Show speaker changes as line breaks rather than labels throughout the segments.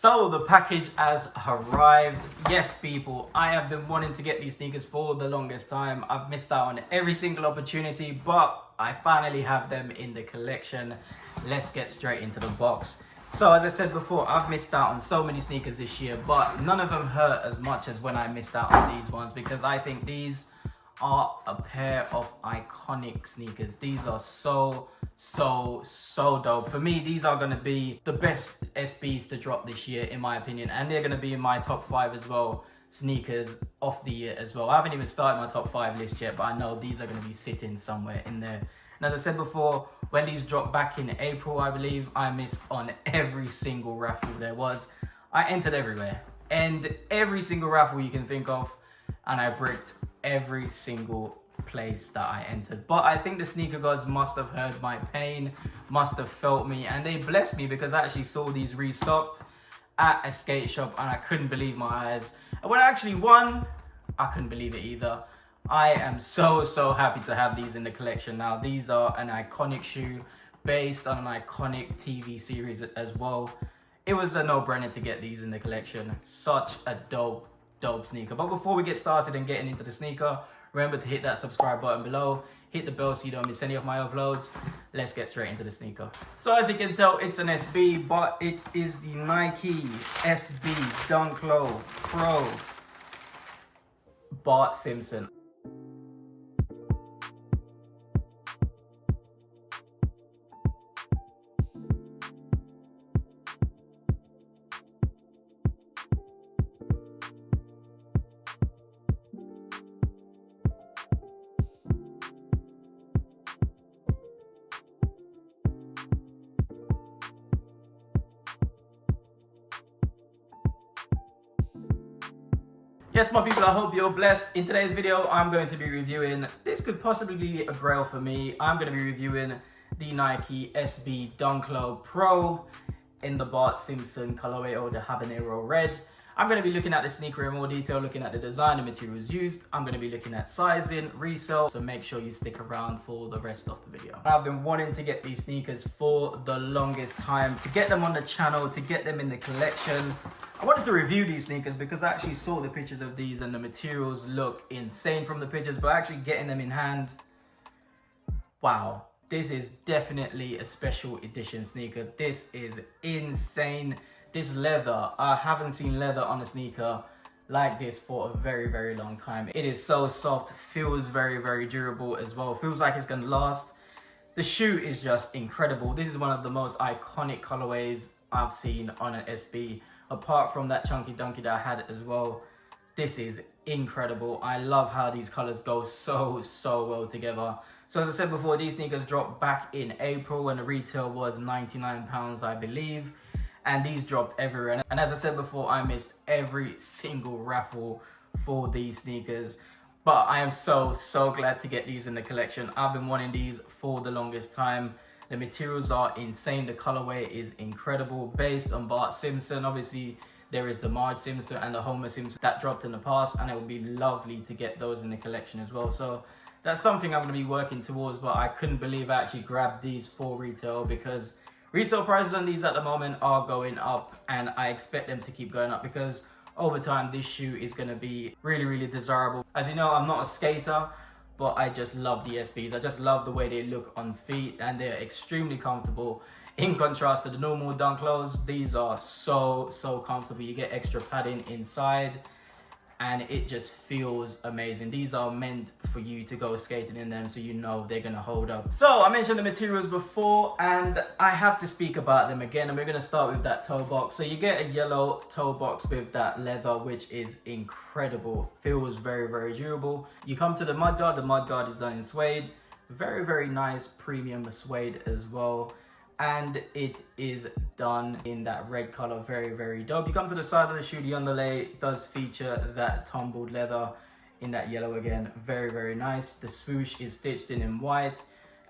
So the package has arrived. Yes, people, I have been wanting to get these sneakers for the longest time. I've missed out on every single opportunity, but I finally have them in the collection. Let's get straight into the box. So as I said before, I've missed out on so many sneakers this year, but none of them hurt as much as when I missed out on these ones, because I think these are a pair of iconic sneakers. These are so dope. For me, these are going to be the best SBs to drop this year, in my opinion, and they're going to be in my top 5 as well, sneakers of the year as well. I haven't even started my top 5 list yet, but I know these are going to be sitting somewhere in there. And as I said before, when these dropped back in April, I believe, I missed on every single raffle there was. I entered everywhere, and every single raffle you can think of, and I bricked every single place that I entered. But I think the sneaker gods must have heard my pain, must have felt me, and they blessed me, because I actually saw these restocked at a skate shop and I couldn't believe my eyes. And when I actually won, I couldn't believe it either. I am so happy to have these in the collection now. These are an iconic shoe based on an iconic TV series as well. It was a no-brainer to get these in the collection. Such a dope sneaker. But before we get started and getting into the sneaker, remember to hit that subscribe button below, hit the bell so you don't miss any of my uploads. Let's get straight into the sneaker. So as you can tell, it's an SB, but it is the Nike SB Dunk Pro Bart Simpson. Yes, my people, I hope you're blessed. In today's video, I'm going to be reviewing, this could possibly be a grail for me. I'm going to be reviewing the Nike SB Dunk Pro in the Bart Simpson colorway, or the habanero red. I'm going to be looking at the sneaker in more detail, looking at the design, the materials used. I'm going to be looking at sizing, resale, so make sure you stick around for the rest of the video. I've been wanting to get these sneakers for the longest time, to get them on the channel, to get them in the collection. I wanted to review these sneakers because I actually saw the pictures of these and the materials look insane from the pictures, but actually getting them in hand, wow. This is definitely a special edition sneaker. This is insane. This leather, I haven't seen leather on a sneaker like this for a very long time. It is so soft, feels very durable as well. Feels like it's gonna last. The shoe is just incredible. This is one of the most iconic colorways I've seen on an SB. Apart from that chunky dunky that I had as well, this is incredible. I love how these colors go so well together. So as I said before, these sneakers dropped back in April when the retail was £99, I believe. And these dropped everywhere. And as I said before, I missed every single raffle for these sneakers. But I am so glad to get these in the collection. I've been wanting these for the longest time. The materials are insane. The colorway is incredible. Based on Bart Simpson. Obviously, there is the Marge Simpson and the Homer Simpson that dropped in the past. And it would be lovely to get those in the collection as well. So that's something I'm going to be working towards. But I couldn't believe I actually grabbed these for retail, because resale prices on these at the moment are going up, and I expect them to keep going up, because over time this shoe is going to be really desirable. As you know, I'm not a skater, but I just love the SBs. I just love the way they look on feet, and they're extremely comfortable. In contrast to the normal Dunk Lows, these are so comfortable. You get extra padding inside, and it just feels amazing. These are meant for you to go skating in them, so you know they're gonna hold up. So I mentioned the materials before, and I have to speak about them again, and we're gonna start with that toe box. So you get a yellow toe box with that leather, which is incredible. Feels very durable. You come to the mudguard. The mudguard is done in suede. Very nice premium suede as well. And it is done in that red color, very dope. You come to the side of the shoe, the underlay does feature that tumbled leather in that yellow again, very nice. The swoosh is stitched in white,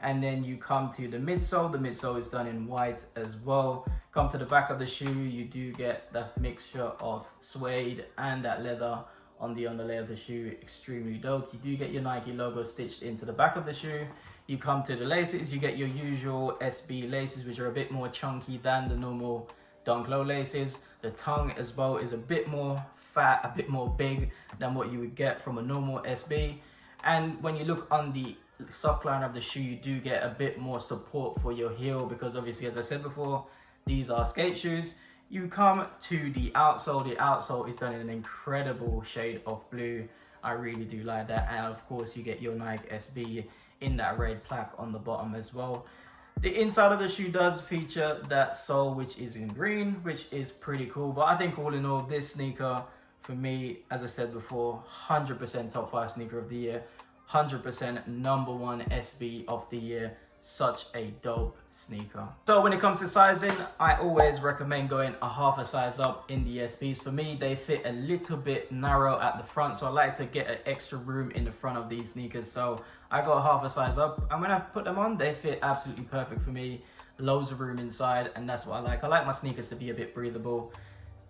and then you come to the midsole. The midsole is done in white as well. Come to the back of the shoe, you do get the mixture of suede and that leather on the underlay of the shoe. Extremely dope. You do get your Nike logo stitched into the back of the shoe. You come to the laces, you get your usual SB laces, which are a bit more chunky than the normal Dunk Low laces. The tongue as well is a bit more fat, a bit more big than what you would get from a normal SB. And when you look on the sock line of the shoe, you do get a bit more support for your heel, because obviously, as I said before, these are skate shoes. You come to the outsole. The outsole is done in an incredible shade of blue. I really do like that. And of course, you get your Nike SB in that red plaque on the bottom as well. The inside of the shoe does feature that sole, which is in green, which is pretty cool. But I think all in all, this sneaker, for me, as I said before, 100% top 5 sneaker of the year, 100% number 1 SB of the year. Such a dope sneaker. So when it comes to sizing, I always recommend going a half a size up in the SBs. For me, they fit a little bit narrow at the front, so I like to get an extra room in the front of these sneakers. So I go a half a size up, and when I put them on, they fit absolutely perfect for me. Loads of room inside, and that's what I like. I like my sneakers to be a bit breathable.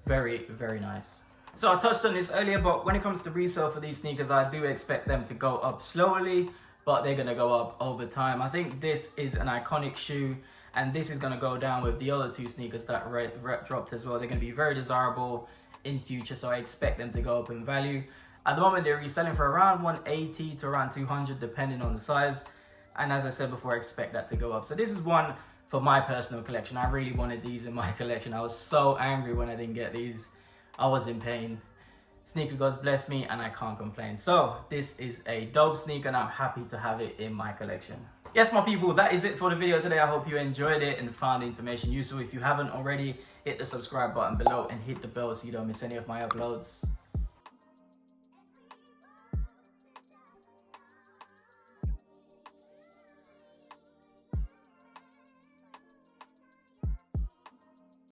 Very, very nice. So I touched on this earlier, but when it comes to resale for these sneakers, I do expect them to go up slowly, but they're gonna go up over time. I think this is an iconic shoe, and this is gonna go down with the other 2 sneakers that Rep dropped as well. They're gonna be very desirable in future, so I expect them to go up in value. At the moment, they're reselling for around 180 to around 200, depending on the size. And as I said before, I expect that to go up. So this is one for my personal collection. I really wanted these in my collection. I was so angry when I didn't get these. I was in pain. Sneaker gods blessed me, and I can't complain. So this is a dope sneaker, and I'm happy to have it in my collection. Yes, my people, that is it for the video today. I hope you enjoyed it and found the information useful. If you haven't already, hit the subscribe button below and hit the bell so you don't miss any of my uploads.